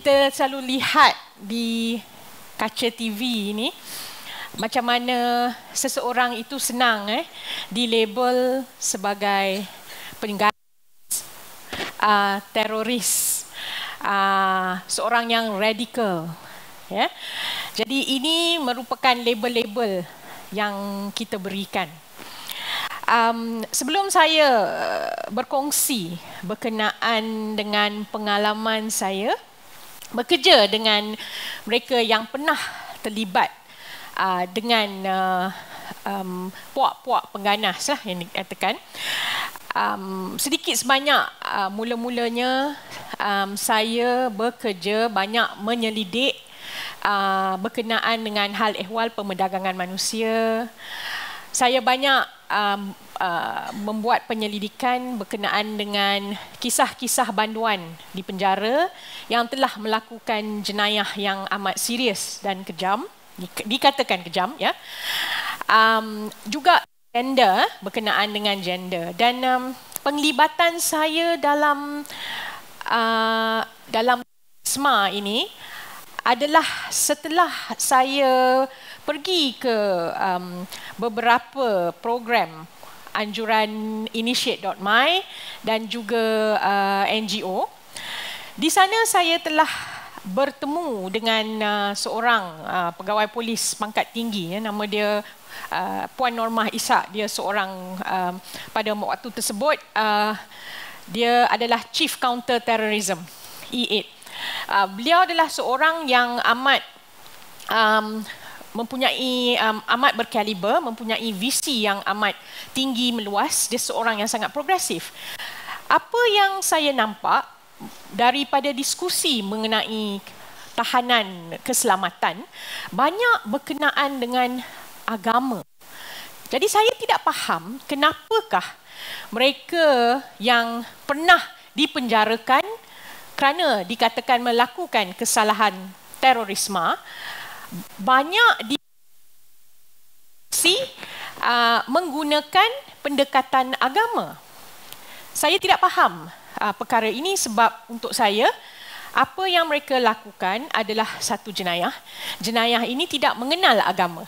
kita selalu lihat di kaca TV ini macam mana seseorang itu senang dilabel sebagai pengganas, teroris, seorang yang radikal. Ya. Jadi ini merupakan label-label yang kita berikan. Sebelum saya berkongsi berkenaan dengan pengalaman saya bekerja dengan mereka yang pernah terlibat dengan puak-puak pengganas lah yang dikatakan, sedikit sebanyak mula-mulanya saya bekerja banyak menyelidik berkenaan dengan hal ehwal perdagangan manusia. Saya banyak membuat penyelidikan berkenaan dengan kisah-kisah banduan di penjara yang telah melakukan jenayah yang amat serius dan kejam, dikatakan kejam, ya. Juga gender, berkenaan dengan gender, dan penglibatan saya dalam SMA ini adalah setelah saya pergi ke beberapa program anjuran Initiate.my dan juga NGO. Di sana saya telah bertemu dengan seorang pegawai polis pangkat tinggi, nama dia Puan Normah Ishak. Dia seorang pada waktu tersebut dia adalah Chief Counter Terrorism E8. Beliau adalah seorang yang amat mempunyai amat berkaliber, mempunyai visi yang amat tinggi meluas. Dia seorang yang sangat progresif. Apa yang saya nampak daripada diskusi mengenai tahanan keselamatan banyak berkenaan dengan agama. Jadi saya tidak faham kenapakah mereka yang pernah dipenjarakan kerana dikatakan melakukan kesalahan terorisme banyak menggunakan pendekatan agama. Saya tidak faham perkara ini sebab untuk saya apa yang mereka lakukan adalah satu jenayah. Jenayah ini tidak mengenal agama,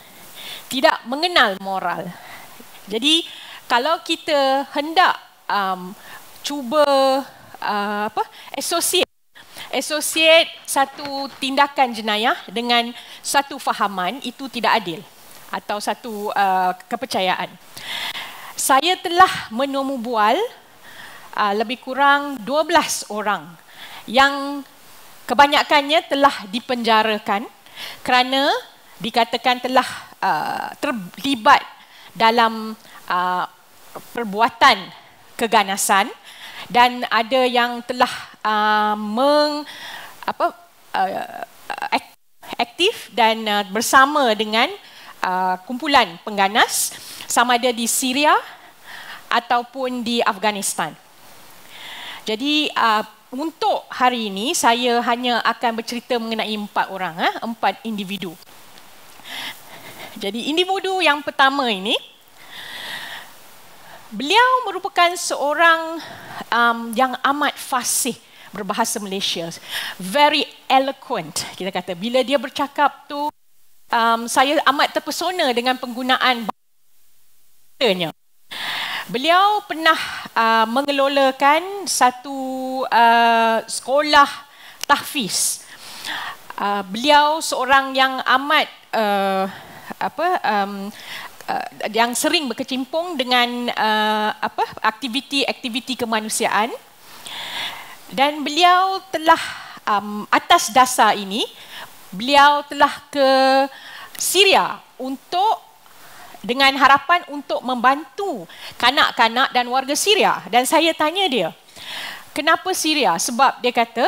tidak mengenal moral. Jadi kalau kita hendak cuba associate satu tindakan jenayah dengan satu fahaman, itu tidak adil atau satu kepercayaan. Saya telah menemubual lebih kurang 12 orang yang kebanyakannya telah dipenjarakan kerana dikatakan telah terlibat dalam perbuatan keganasan, dan ada yang telah aktif dan bersama dengan kumpulan pengganas, sama ada di Syria ataupun di Afghanistan. Jadi untuk hari ini saya hanya akan bercerita mengenai 4 orang, 4 individu. Jadi individu yang pertama ini, beliau merupakan seorang yang amat fasih berbahasa Malaysia, very eloquent kita kata. Bila dia bercakap tu, saya amat terpesona dengan penggunaan bahasanya. Beliau pernah mengelolakan satu sekolah tahfiz. Beliau seorang yang amat yang sering berkecimpung dengan aktiviti-aktiviti kemanusiaan, dan beliau telah atas dasar ini beliau telah ke Syria dengan harapan untuk membantu kanak-kanak dan warga Syria. Dan saya tanya dia, kenapa Syria? Sebab dia kata,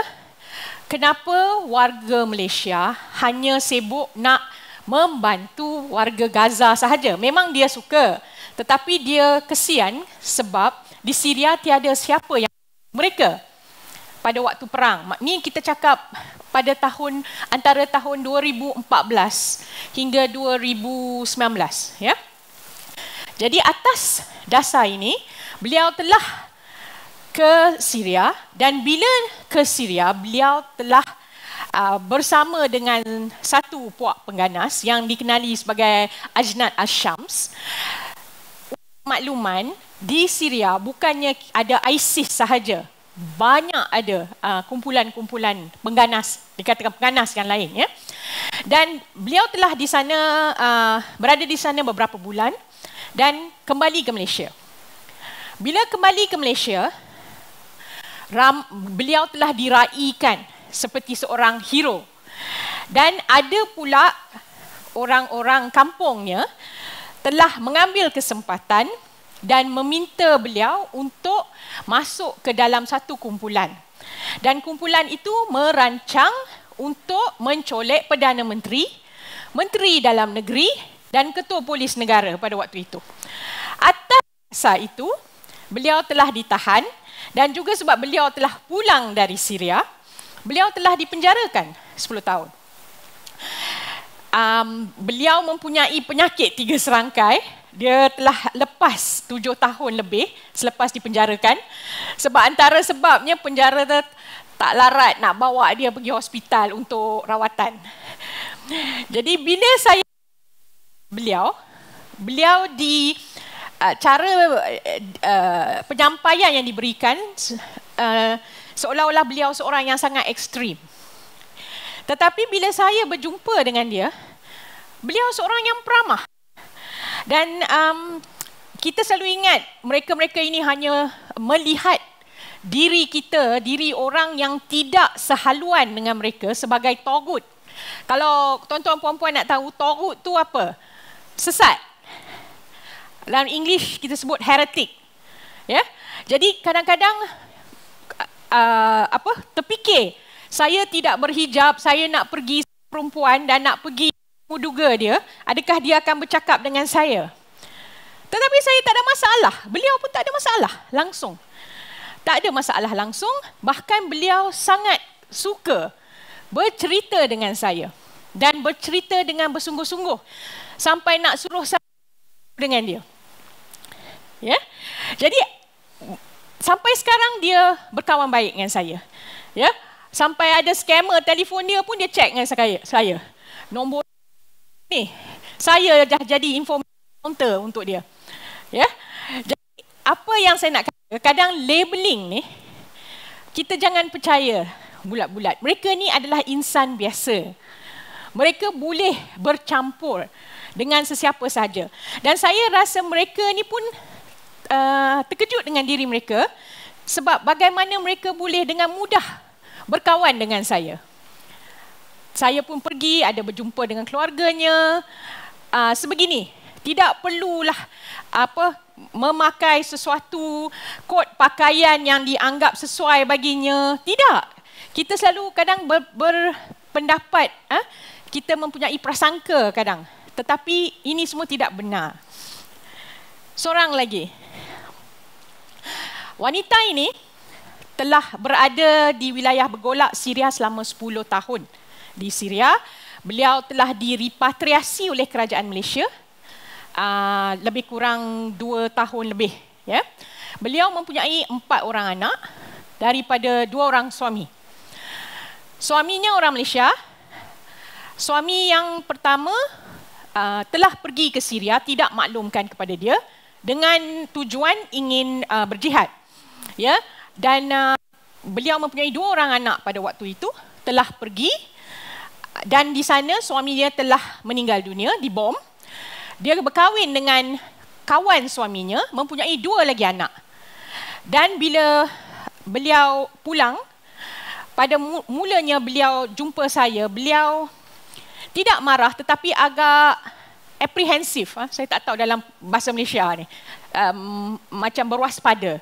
kenapa warga Malaysia hanya sibuk nak membantu warga Gaza sahaja? Memang dia suka, tetapi dia kesian sebab di Syria tiada siapa yang mereka pada waktu perang. Ni kita cakap pada antara tahun 2014 hingga 2019, ya. Jadi atas dasar ini beliau telah ke Syria, dan bila ke Syria beliau telah bersama dengan satu puak pengganas yang dikenali sebagai Ajnad Ash-Shams. Makluman, di Syria bukannya ada ISIS sahaja, banyak ada kumpulan-kumpulan pengganas, dikatakan pengganas yang lain, ya. Dan beliau telah di sana berada di sana beberapa bulan dan kembali ke Malaysia. Bila kembali ke Malaysia, beliau telah diraikan seperti seorang hero. Dan ada pula orang-orang kampungnya telah mengambil kesempatan dan meminta beliau untuk masuk ke dalam satu kumpulan. Dan kumpulan itu merancang untuk mencolek Perdana Menteri, Menteri Dalam Negeri dan Ketua Polis Negara pada waktu itu. Atas dasar itu, beliau telah ditahan dan juga sebab beliau telah pulang dari Syria, beliau telah dipenjarakan 10 tahun. Beliau mempunyai penyakit 3 serangkai. Dia telah lepas 7 tahun lebih selepas dipenjarakan. Sebab antara sebabnya penjara tak larat nak bawa dia pergi hospital untuk rawatan. Jadi bila saya beliau di cara penyampaian yang diberikan seolah-olah beliau seorang yang sangat ekstrim. Tetapi bila saya berjumpa dengan dia, beliau seorang yang peramah. Dan kita selalu ingat mereka-mereka ini hanya melihat diri kita, diri orang yang tidak sehaluan dengan mereka sebagai togut. Kalau tuan-tuan puan-puan nak tahu togut tu apa? Sesat. Dalam English kita sebut heretic. Ya. Jadi kadang-kadang terfikir saya tidak berhijab, saya nak pergi perempuan dan nak pergi menduga dia, adakah dia akan bercakap dengan saya? Tetapi saya tak ada masalah. Beliau pun tak ada masalah langsung. Tak ada masalah langsung, bahkan beliau sangat suka bercerita dengan saya dan bercerita dengan bersungguh-sungguh sampai nak suruh saya dengan dia. Ya. Jadi sampai sekarang dia berkawan baik dengan saya. Ya. Sampai ada scammer telefon dia pun dia check dengan saya. Nombor ni saya dah jadi information counter untuk dia. Ya. Jadi apa yang saya nak kata, kadang labeling ni kita jangan percaya bulat-bulat. Mereka ni adalah insan biasa. Mereka boleh bercampur dengan sesiapa sahaja. Dan saya rasa mereka ni pun terkejut dengan diri mereka sebab bagaimana mereka boleh dengan mudah berkawan dengan saya. Saya pun pergi, ada berjumpa dengan keluarganya. Sebegini, tidak perlulah memakai sesuatu kod pakaian yang dianggap sesuai baginya. Tidak. Kita selalu kadang berpendapat, kita mempunyai prasangka kadang. Tetapi ini semua tidak benar. Seorang lagi. Wanita ini telah berada di wilayah bergolak Syria selama 10 tahun. Di Syria, beliau telah direpatriasi oleh kerajaan Malaysia lebih kurang 2 tahun lebih. Ya. Beliau mempunyai 4 orang anak daripada 2 orang suami. Suaminya orang Malaysia. Suami yang pertama telah pergi ke Syria, tidak maklumkan kepada dia dengan tujuan ingin berjihad. Ya. Dan beliau mempunyai 2 orang anak pada waktu itu, telah pergi dan di sana suami dia telah meninggal dunia, dibom. Dia berkahwin dengan kawan suaminya, mempunyai 2 lagi anak. Dan bila beliau pulang, pada mulanya beliau jumpa saya, beliau tidak marah tetapi agak apprehensif. Saya tak tahu dalam bahasa Malaysia ni, macam berwaspada.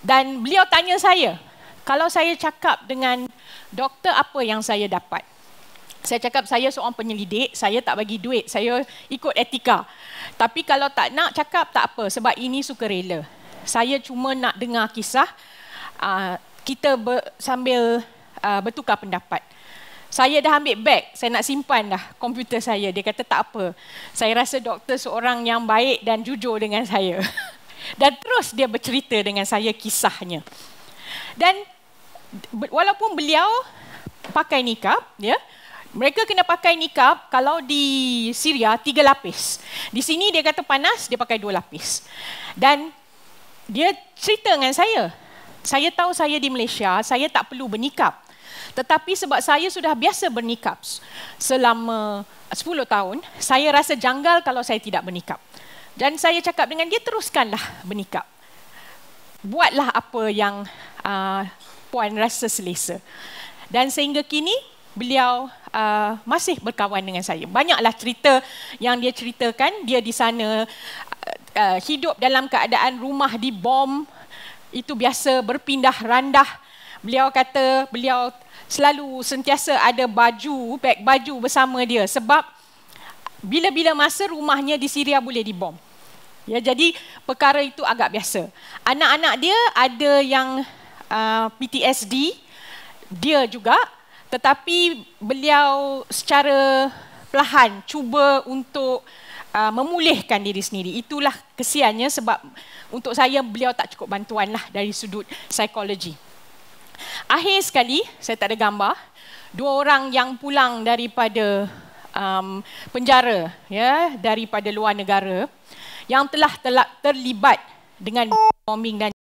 Dan beliau tanya saya, kalau saya cakap dengan doktor apa yang saya dapat? Saya cakap saya seorang penyelidik, saya tak bagi duit, saya ikut etika. Tapi kalau tak nak cakap tak apa, sebab ini sukarela. Saya cuma nak dengar kisah, kita sambil bertukar pendapat. Saya dah ambil beg, saya nak simpan dah komputer saya. Dia kata tak apa, saya rasa doktor seorang yang baik dan jujur dengan saya. Dan terus dia bercerita dengan saya kisahnya. Dan walaupun beliau pakai nikab, ya. Mereka kena pakai nikab kalau di Syria 3 lapis. Di sini dia kata panas, dia pakai 2 lapis. Dan dia cerita dengan saya. Saya tahu saya di Malaysia, saya tak perlu bernikab. Tetapi sebab saya sudah biasa bernikab selama 10 tahun, saya rasa janggal kalau saya tidak bernikab. Dan saya cakap dengan dia, teruskanlah bernikab. Buatlah apa yang puan rasa selesa. Dan sehingga kini, beliau masih berkawan dengan saya. Banyaklah cerita yang dia ceritakan. Dia di sana hidup dalam keadaan rumah dibom. Itu biasa berpindah randah. Beliau kata beliau selalu sentiasa ada baju, beg baju bersama dia. Sebab bila-bila masa rumahnya di Syria boleh dibom. Ya, jadi perkara itu agak biasa. Anak-anak dia ada yang PTSD, dia juga. Tetapi beliau secara perlahan cuba untuk memulihkan diri sendiri. Itulah kesiannya sebab untuk saya beliau tak cukup bantuan lah dari sudut psikologi. Akhir sekali, saya tak ada gambar, 2 orang yang pulang daripada penjara, ya, daripada luar negara yang telah terlibat dengan bombing dan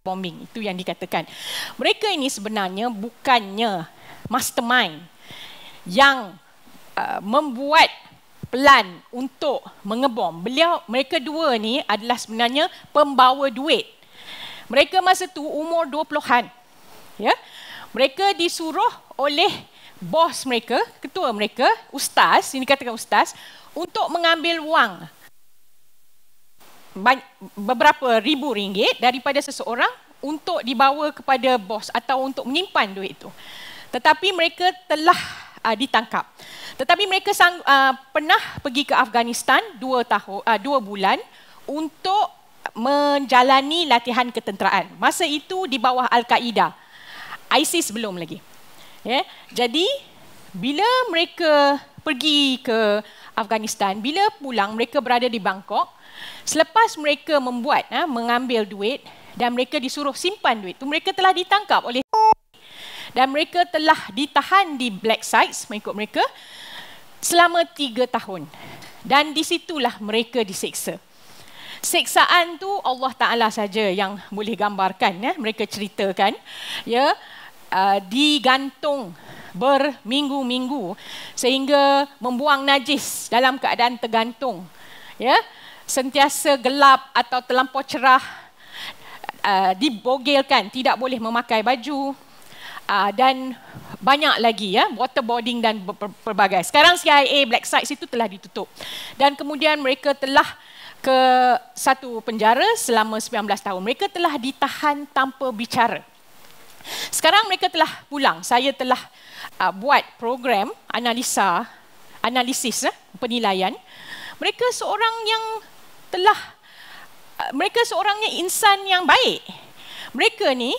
bombing. Itu yang dikatakan. Mereka ini sebenarnya bukannya mastermind yang membuat plan untuk mengebom. Mereka 2 ni adalah sebenarnya pembawa duit. Mereka masa tu umur 20-an. Ya. Mereka disuruh oleh bos mereka, ketua mereka, ustaz, ini dikatakan ustaz, untuk mengambil wang beberapa ribu ringgit daripada seseorang untuk dibawa kepada bos atau untuk menyimpan duit itu. Tetapi mereka telah ditangkap. Tetapi mereka pernah pergi ke Afghanistan 2 bulan untuk menjalani latihan ketenteraan. Masa itu di bawah Al-Qaeda. ISIS belum lagi. Ya, jadi bila mereka pergi ke Afghanistan, bila pulang mereka berada di Bangkok. Selepas mereka mengambil duit dan mereka disuruh simpan duit itu, mereka telah ditangkap oleh dan mereka telah ditahan di black sites mengikut mereka selama 3 tahun. Dan di situlah mereka diseksa. Seksaan tu Allah Ta'ala saja yang boleh gambarkan. Ya. Mereka ceritakan, ya, digantung berminggu-minggu sehingga membuang najis dalam keadaan tergantung. Ya. Sentiasa gelap atau terlampau cerah, dibogilkan, tidak boleh memakai baju, dan banyak lagi, ya, waterboarding dan pelbagai. Sekarang CIA black sites itu telah ditutup. Dan kemudian mereka telah ke satu penjara selama 19 tahun. Mereka telah ditahan tanpa bicara. Sekarang mereka telah pulang. Saya telah buat program analisis penilaian. Mereka seorangnya insan yang baik. Mereka ni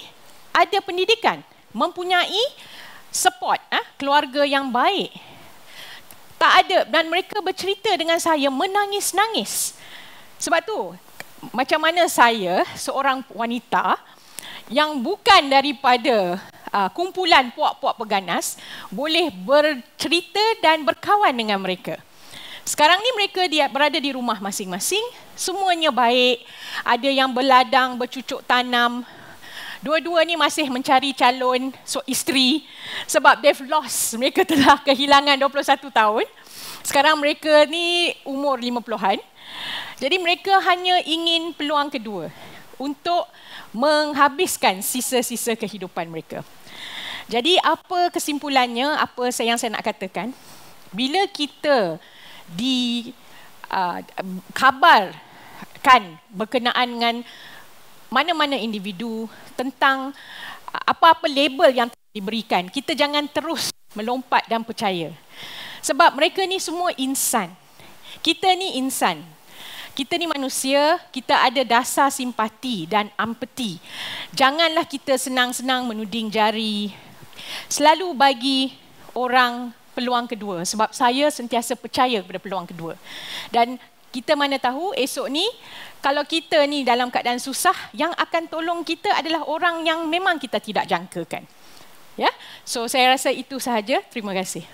ada pendidikan, mempunyai support, keluarga yang baik. Tak ada, dan mereka bercerita dengan saya menangis-nangis. Sebab tu, macam mana saya, seorang wanita yang bukan daripada kumpulan puak-puak peganas, boleh bercerita dan berkawan dengan mereka. Sekarang ni mereka berada di rumah masing-masing, semuanya baik, ada yang berladang, bercucuk tanam. Dua-dua ni masih mencari calon isteri sebab they've lost. Mereka telah kehilangan 21 tahun. Sekarang mereka ni umur 50-an. Jadi mereka hanya ingin peluang kedua untuk menghabiskan sisa-sisa kehidupan mereka. Jadi apa kesimpulannya, apa yang saya nak katakan, bila kita dikabarkan berkenaan dengan mana-mana individu tentang apa-apa label yang diberikan, kita jangan terus melompat dan percaya. Sebab mereka ni semua insan. Kita ni insan. Kita ni manusia, kita ada dasar simpati dan empati. Janganlah kita senang-senang menuding jari. Selalu bagi orang peluang kedua. Sebab saya sentiasa percaya kepada peluang kedua. Dan kita mana tahu esok ni, kalau kita ni dalam keadaan susah, yang akan tolong kita adalah orang yang memang kita tidak jangkakan. Ya. So saya rasa itu sahaja. Terima kasih.